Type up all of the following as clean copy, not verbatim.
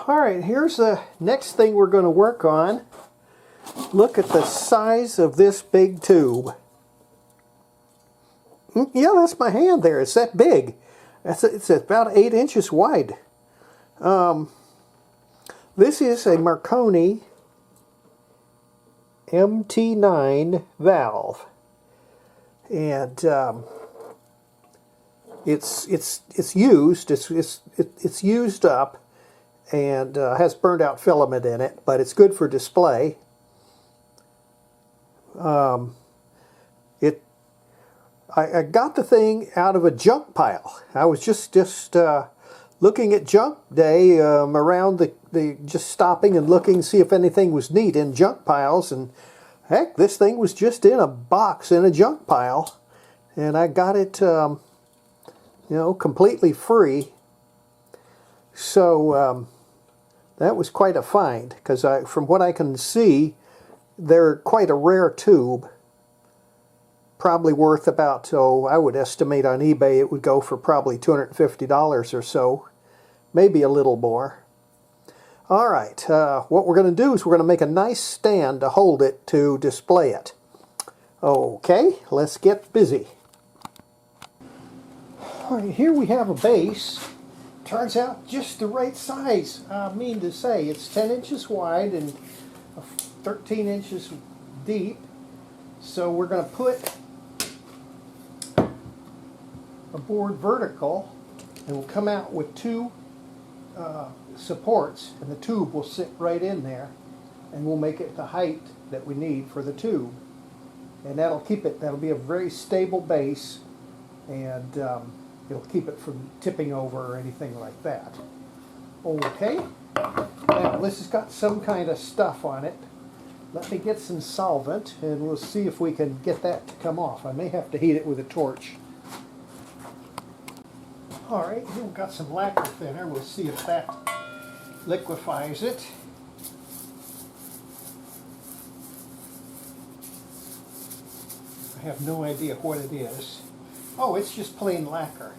Alright, here's the next thing we're going to work on. Look at the size of this big tube. Yeah, that's my hand there. It's that big. It's about 8 inches wide. This is a Marconi MT9 valve. And it's used up and has burned out filament in it, but it's good for display. I got the thing out of a junk pile. I was just looking at junk day around just stopping and looking, see if anything was neat in junk piles, and heck, this thing was just in a box in a junk pile, and I got it, you know, completely free. So that was quite a find, because from what I can see, they're quite a rare tube. Probably worth about, I would estimate on eBay it would go for probably $250 or so, maybe a little more. Alright, what we're going to do is we're going to make a nice stand to hold it to display it. Okay, let's get busy. Alright, here we have a base. Turns out just the right size. I mean to say, it's 10 inches wide and 13 inches deep. So we're going to put a board vertical, and we'll come out with two supports, and the tube will sit right in there, and we'll make it the height that we need for the tube, and that'll be a very stable base, and it'll keep it from tipping over or anything like that. Okay, now this has got some kind of stuff on it. Let me get some solvent, and we'll see if we can get that to come off. I may have to heat it with a torch. Alright, here we've got some lacquer thinner. We'll see if that liquefies it. I have no idea what it is. Oh, it's just plain lacquer.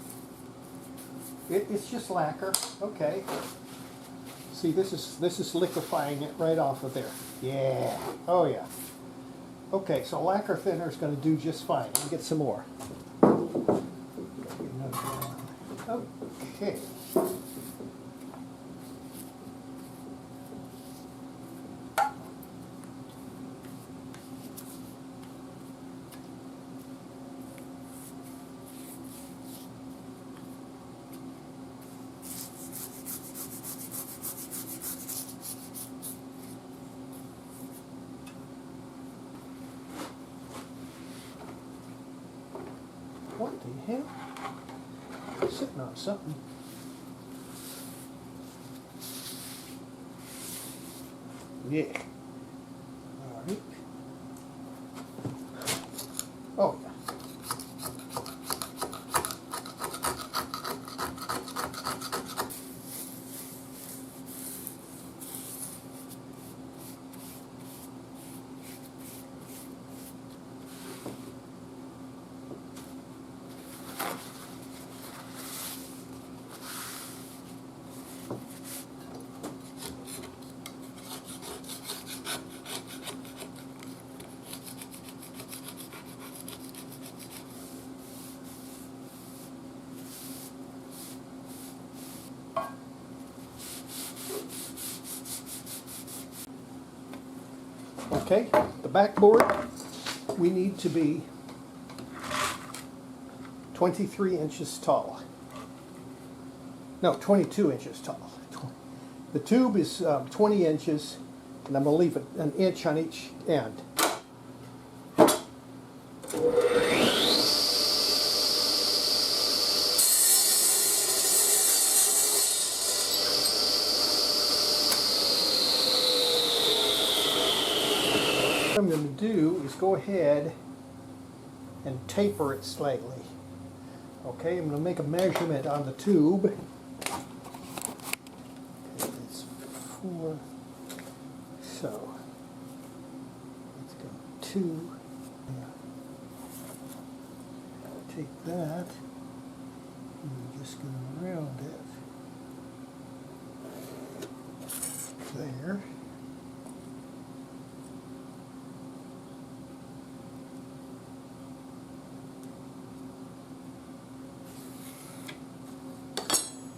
It's just lacquer. Okay. See, this is liquefying it right off of there. Yeah. Oh yeah. Okay, so lacquer thinner is going to do just fine. Let me get some more. Okay. What the hell? Sitting on something. Yeah. All right. Oh, yeah. Okay, the backboard, we need to be 23 inches tall. No, 22 inches tall. The tube is 20 inches, and I'm going to leave it an inch on each end. What I'm going to do is go ahead and taper it slightly. Okay, I'm going to make a measurement on the tube. Okay, it's 4, so let's go 2. Take that, and we're just going to round it.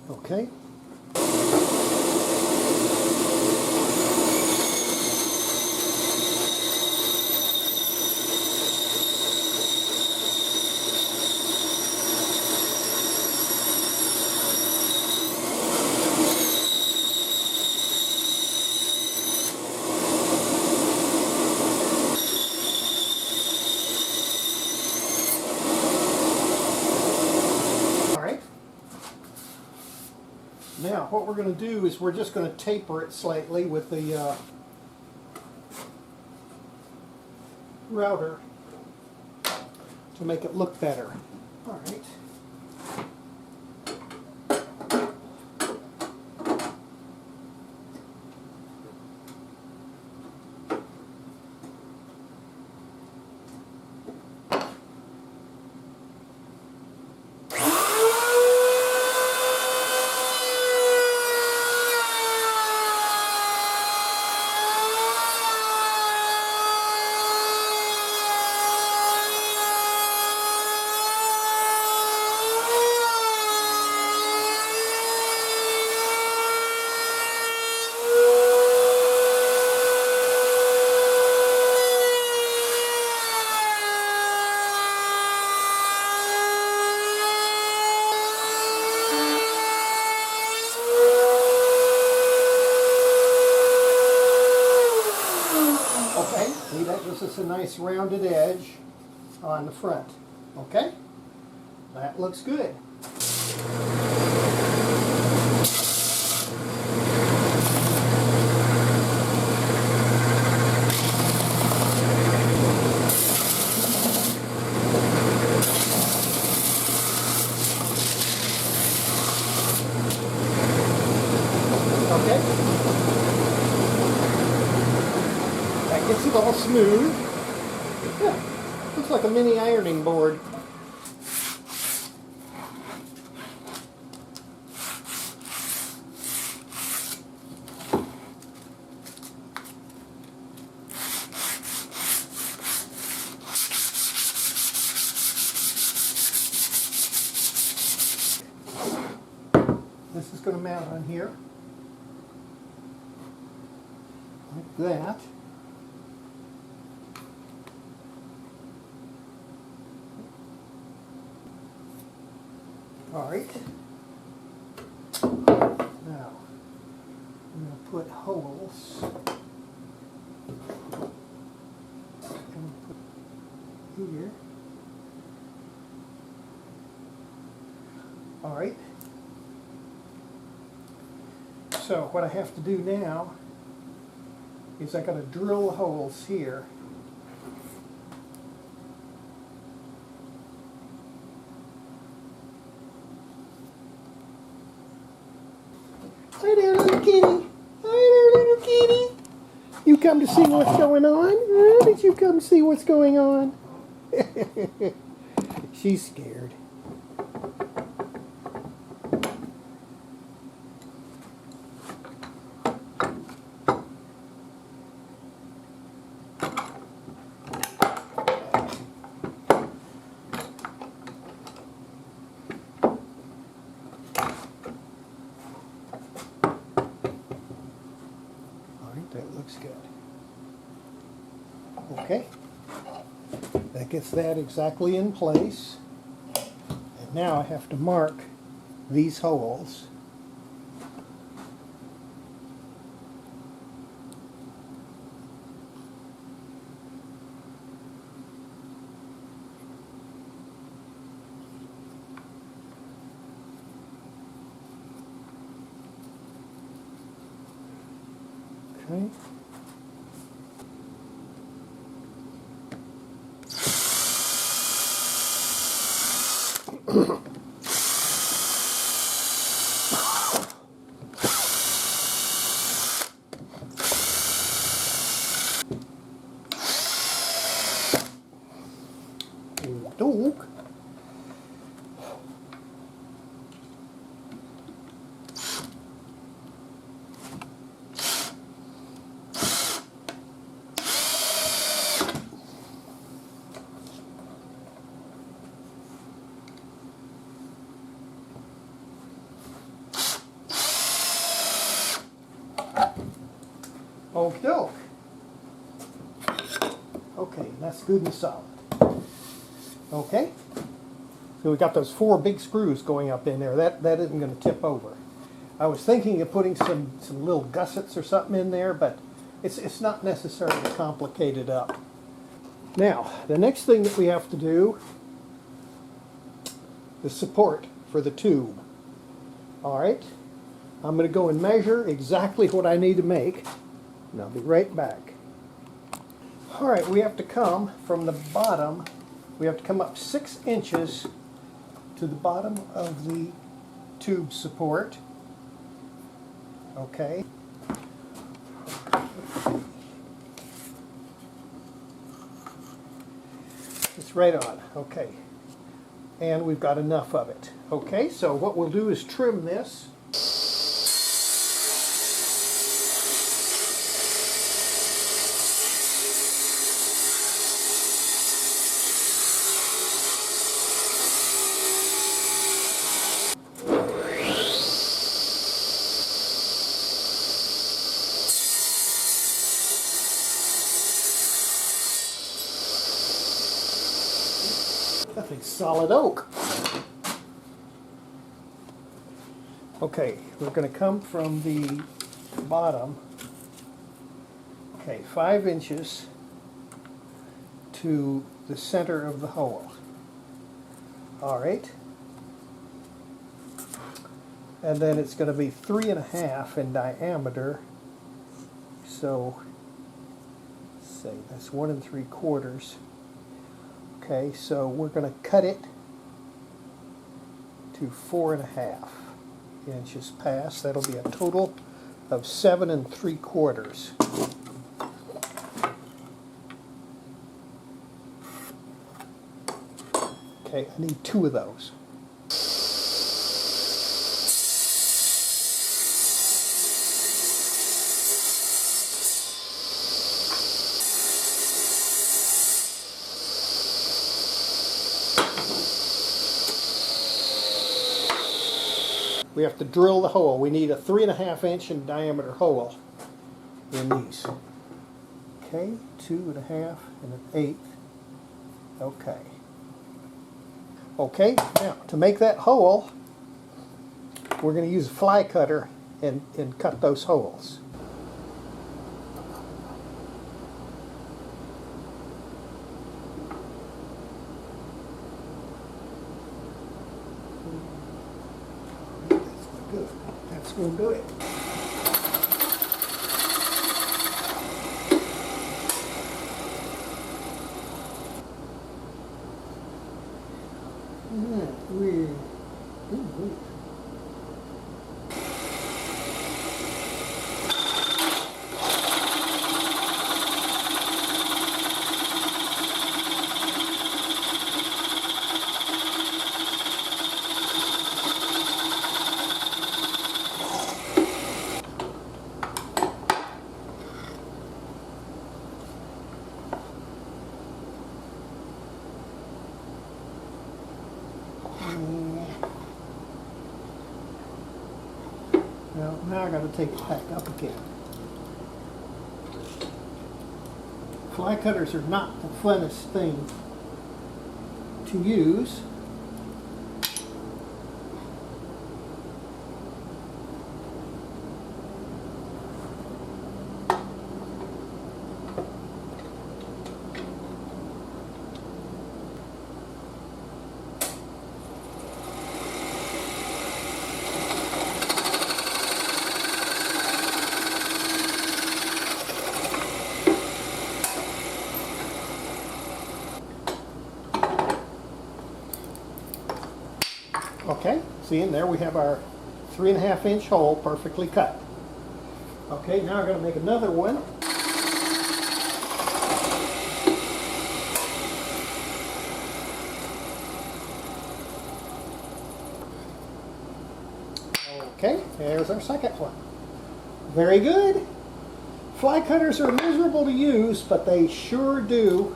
Okay. Now what we're going to do is we're just going to taper it slightly with the router to make it look better. All right. Okay, see, that gives us a nice rounded edge on the front. Okay, that looks good. Okay. That gets it all smooth. Yeah, looks like a mini ironing board. This is going to mount on here, like that. All right. Now, I'm going to put holes. I'm going to put here. All right. So what I have to do now is I got to drill holes here. Hi there, little kitty. Hi there, little kitty. You come to see what's going on? Did you come see what's going on? She's scared. That looks good. Okay, that gets that exactly in place. And now I have to mark these holes. Okay. Dog. good and solid. Okay, so we got those 4 big screws going up in there. That isn't going to tip over. I was thinking of putting some little gussets or something in there, but it's not necessary to complicate it up. Now, the next thing that we have to do is support for the tube. All right, I'm going to go and measure exactly what I need to make, and I'll be right back. All right, we have to come from the bottom. We have to come up 6 inches to the bottom of the tube support. Okay. It's right on. Okay. And we've got enough of it. Okay, so what we'll do is trim this. That thing's solid oak. Okay, we're going to come from the bottom, okay, 5 inches to the center of the hole. All right. And then it's going to be 3.5 in diameter. So, let's say that's 1 3/4. Okay, so we're going to cut it to 4.5 inches past. That'll be a total of 7 3/4. Okay, I need 2 of those. We have to drill the hole. We need a 3.5 inch in diameter hole in these. Okay, 2.5 and 1/8. Okay. Okay, now to make that hole, we're going to use a fly cutter and cut those holes. Good. That's going to do it. Now I got to take it back up again. Fly cutters are not the funnest thing to use. Okay, see in there we have our 3.5 inch hole perfectly cut. Okay, now we're going to make another one. Okay, there's our second one. Very good. Fly cutters are miserable to use, but they sure do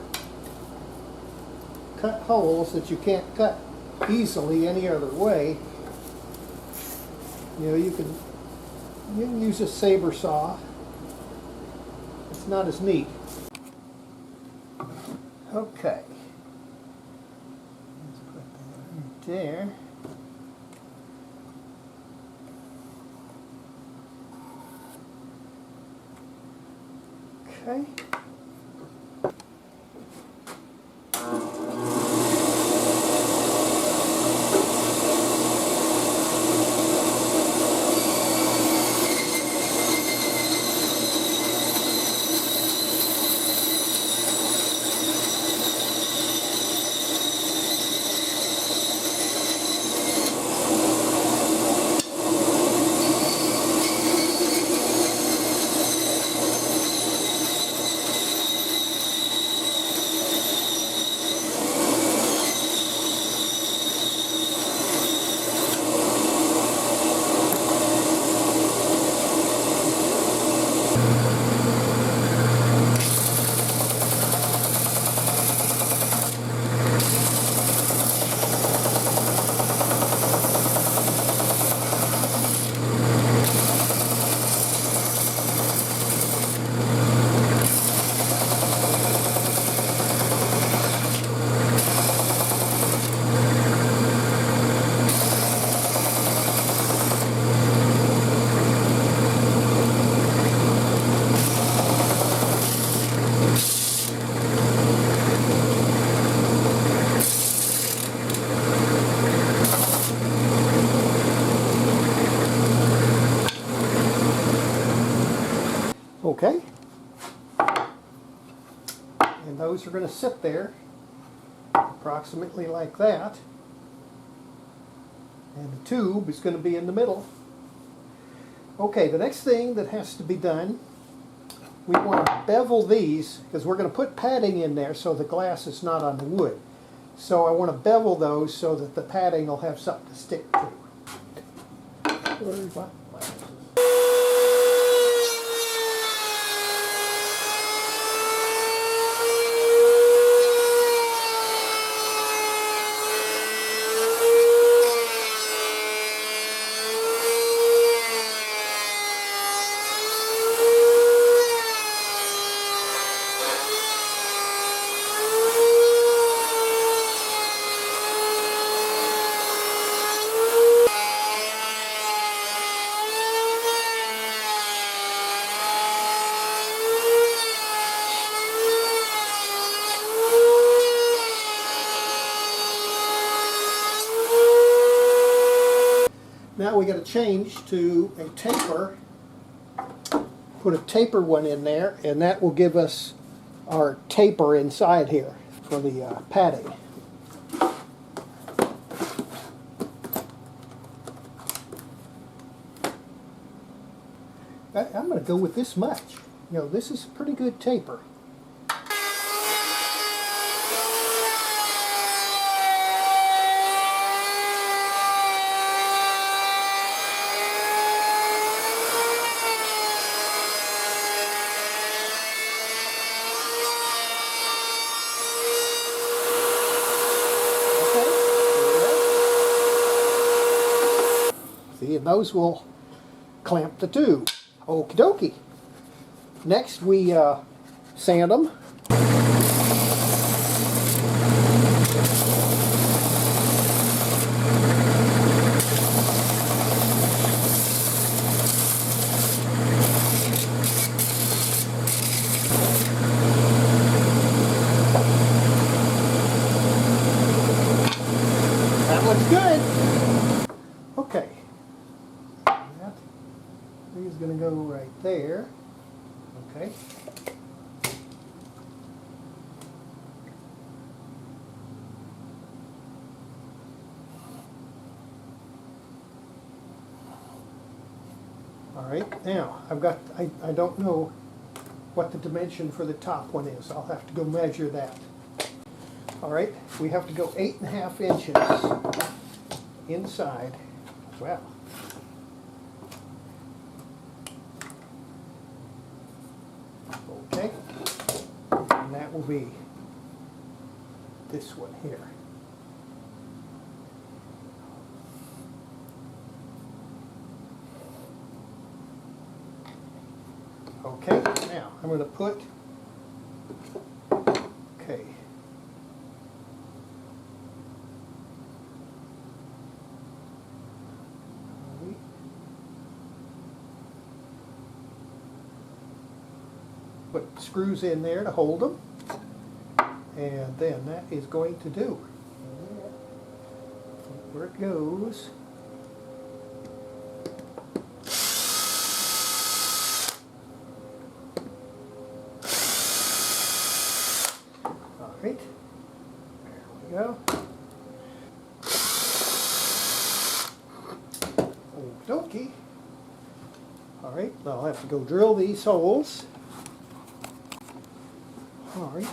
cut holes that you can't cut easily any other way. You know, you can use a saber saw. It's not as neat. Okay. Let's put that right there. Okay. Okay. And those are going to sit there approximately like that. And the tube is going to be in the middle. Okay, the next thing that has to be done, we want to bevel these because we're going to put padding in there so the glass is not on the wood. So I want to bevel those so that the padding will have something to stick to. Now we got to change to a taper. Put a taper one in there, and that will give us our taper inside here for the padding. I'm going to go with this much. You know, this is a pretty good taper. See, and those will clamp the tube. Okie dokie. Next we sand them. That looks good. Okay. That is going to go right there. Okay. All right, now I've got, I don't know what the dimension for the top one is. I'll have to go measure that. All right, we have to go 8.5 inches inside. Well, okay, and that will be this one here. Okay, now I'm going to put, okay, put screws in there to hold them, and then that is going to do. Where it goes. All right, there we go. Okie dokie. All right, now I'll have to go drill these holes. All right.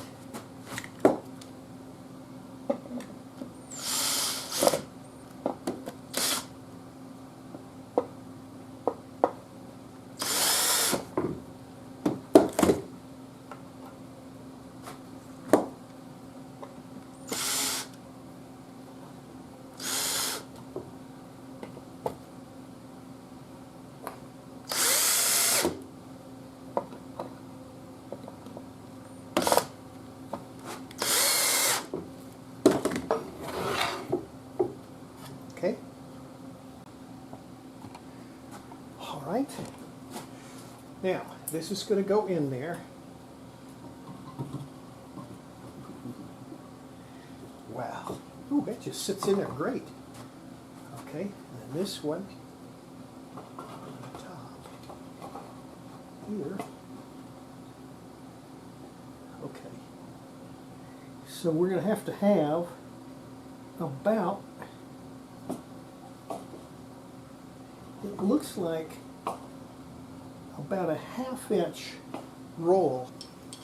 Okay. All right. Now, this is going to go in there. Wow. Ooh, that just sits in there great. Okay, and then this one on the top here. Okay. So we're going to have about, it looks like about a 1/2 inch roll.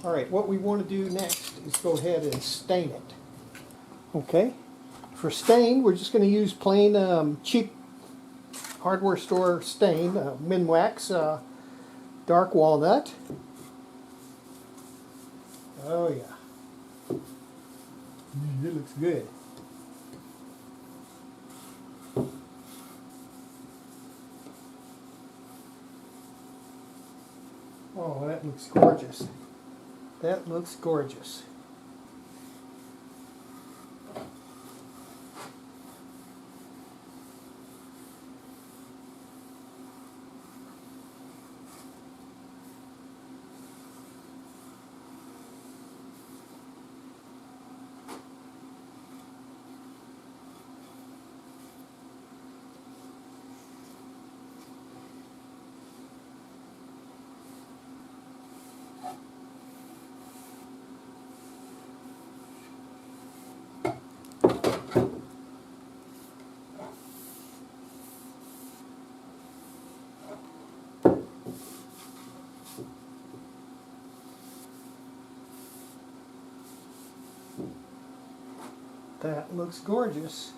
All right, what we want to do next is go ahead and stain it. Okay, for stain, we're just going to use plain cheap hardware store stain, Minwax dark walnut. Oh yeah, it looks good. Oh, that looks gorgeous. That looks gorgeous. That looks gorgeous.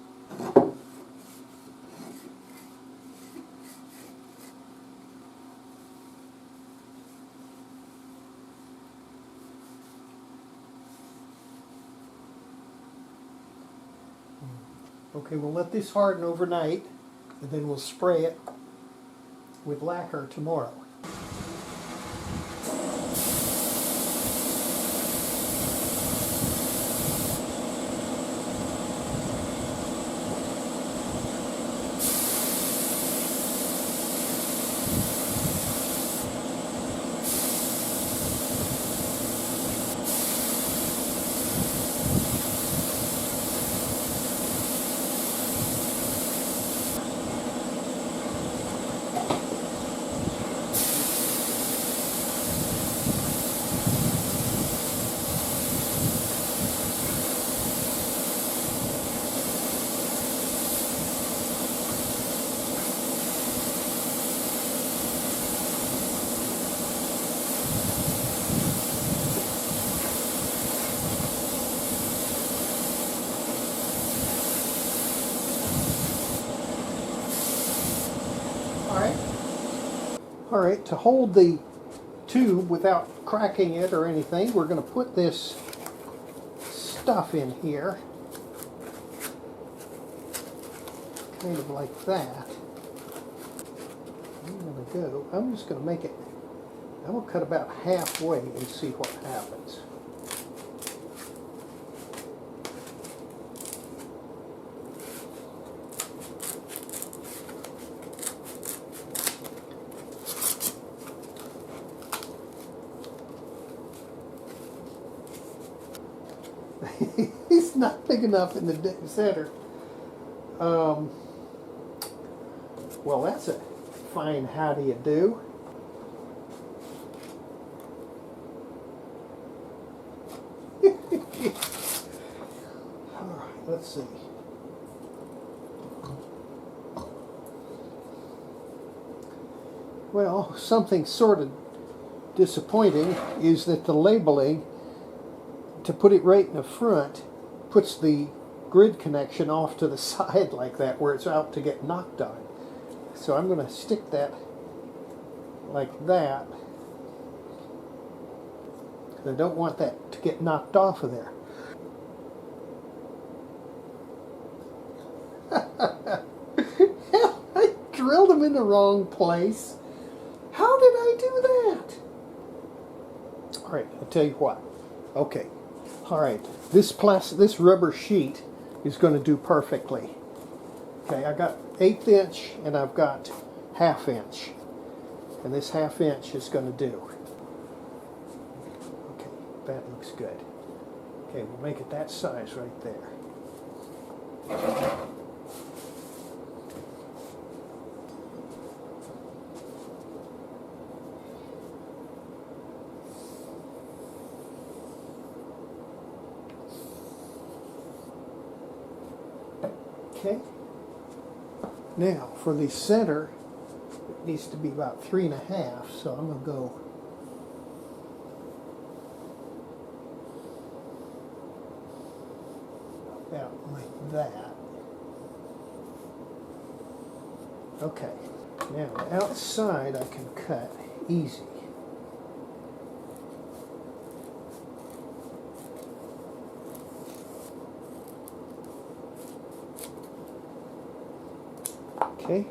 Okay, we'll let this harden overnight, and then we'll spray it with lacquer tomorrow. All right, to hold the tube without cracking it or anything, we're going to put this stuff in here, kind of like that. I'm going to go, I'm just going to make it, I'm going to cut about halfway and see what happens. He's not big enough in the center. Well, that's a fine how do you do. All right, let's see. Well, something sort of disappointing is that the labeling, to put it right in the front, puts the grid connection off to the side like that, where it's out to get knocked on. So I'm going to stick that like that. I don't want that to get knocked off of there. I drilled them in the wrong place. How did I do that? All right, I'll tell you what. Okay. All right, this rubber sheet is going to do perfectly. Okay, I got 1/8 inch and I've got 1/2 inch. And this 1/2 inch is going to do. Okay, that looks good. Okay, we'll make it that size right there. Okay. Now for the center, it needs to be about 3.5, so I'm going to go about like that. Okay. Now the outside I can cut easy. Okay.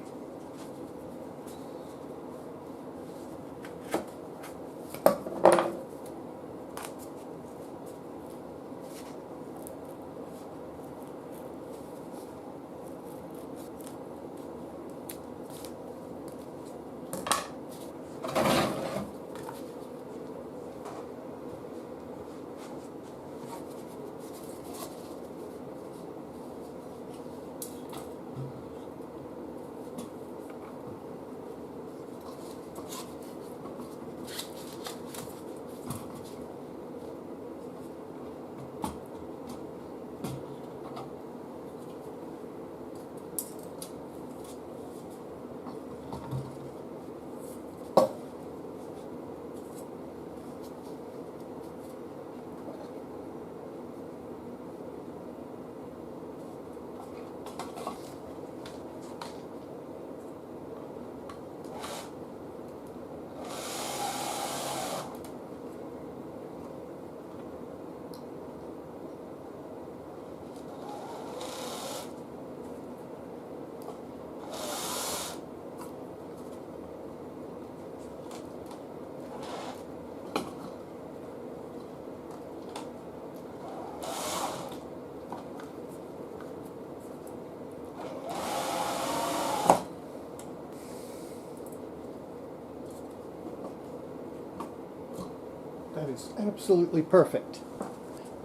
That is absolutely perfect.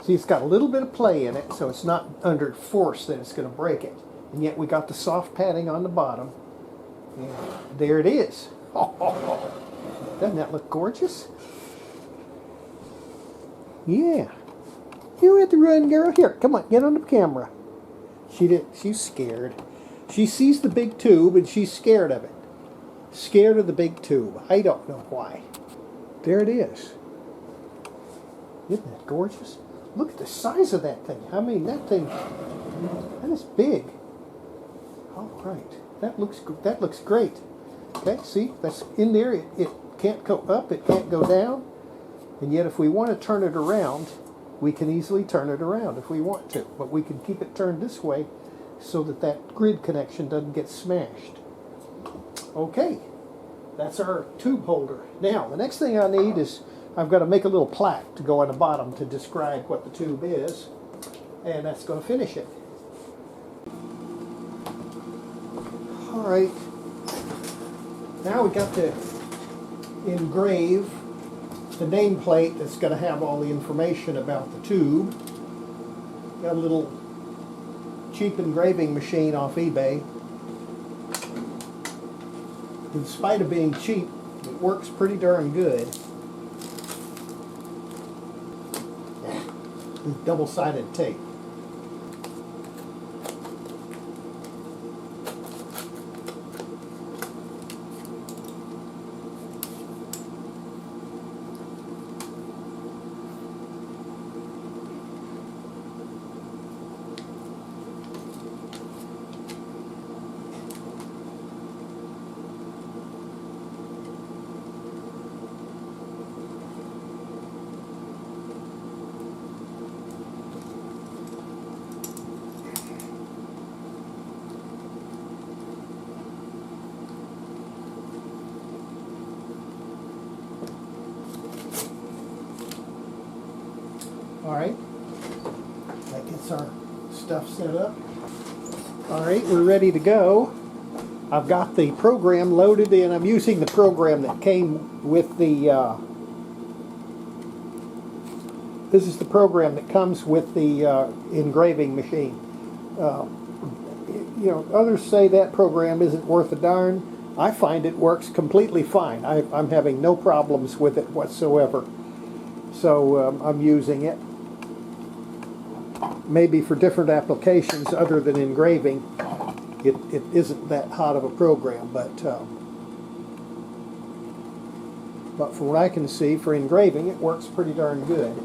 See, it's got a little bit of play in it, so it's not under force that it's going to break it. And yet we got the soft padding on the bottom. And there it is. Doesn't that look gorgeous? Yeah. You had to run, girl. Here, come on, get on the camera. She's scared. She sees the big tube and she's scared of it. Scared of the big tube. I don't know why. There it is. Isn't that gorgeous? Look at the size of that thing. I mean, that is big. All right. That looks great. Okay, see, that's in there. It can't go up, it can't go down. And yet if we want to turn it around, we can easily turn it around if we want to. But we can keep it turned this way so that that grid connection doesn't get smashed. Okay, that's our tube holder. Now, the next thing I need is I've got to make a little plaque to go on the bottom to describe what the tube is, and that's going to finish it. All right, now we got to engrave the nameplate that's going to have all the information about the tube. Got a little cheap engraving machine off eBay. In spite of being cheap, it works pretty darn good. Double-sided tape. Alright, that gets our stuff set up. Alright, we're ready to go. I've got the program loaded and I'm using the program that came with the, this is the program that comes with the engraving machine. You know, others say that program isn't worth a darn. I find it works completely fine. I'm having no problems with it whatsoever. So I'm using it. Maybe for different applications other than engraving, it isn't that hot of a program, but from what I can see, for engraving, it works pretty darn good.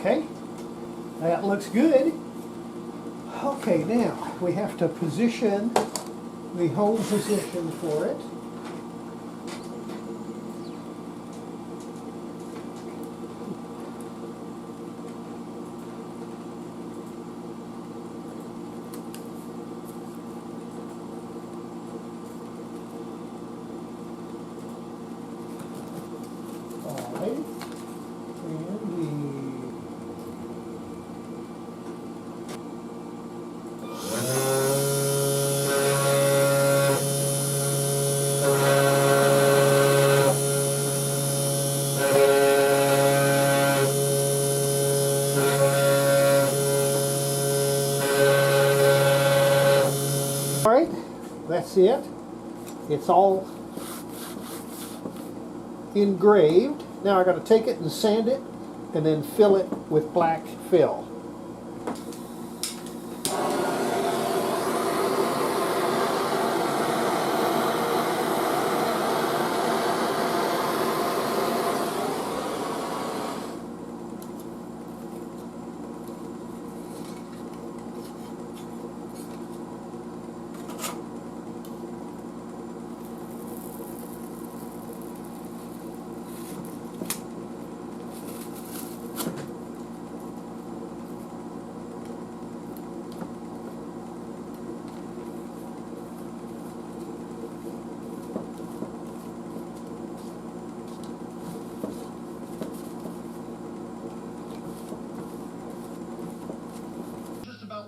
Okay, that looks good. Okay, now we have to position the home position for it. All right, that's it. It's all engraved. Now I got to take it and sand it and then fill it with black fill.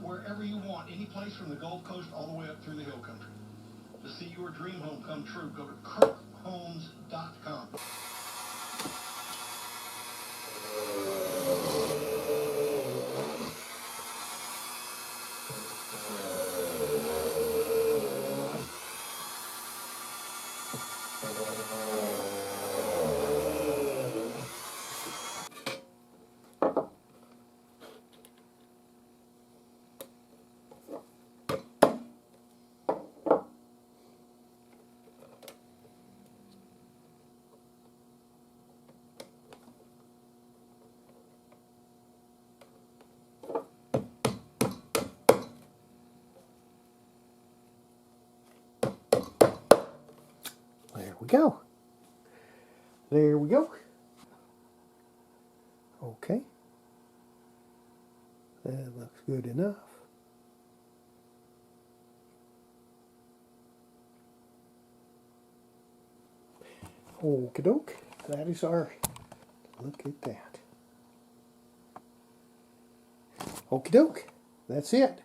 Wherever you want, any place from the Gulf Coast all the way up through the hill country. To see your dream home come true, go to kirkhomes.com. go. There we go. Okay. That looks good enough. Okie doke. That is our, look at that. Okie doke. That's it.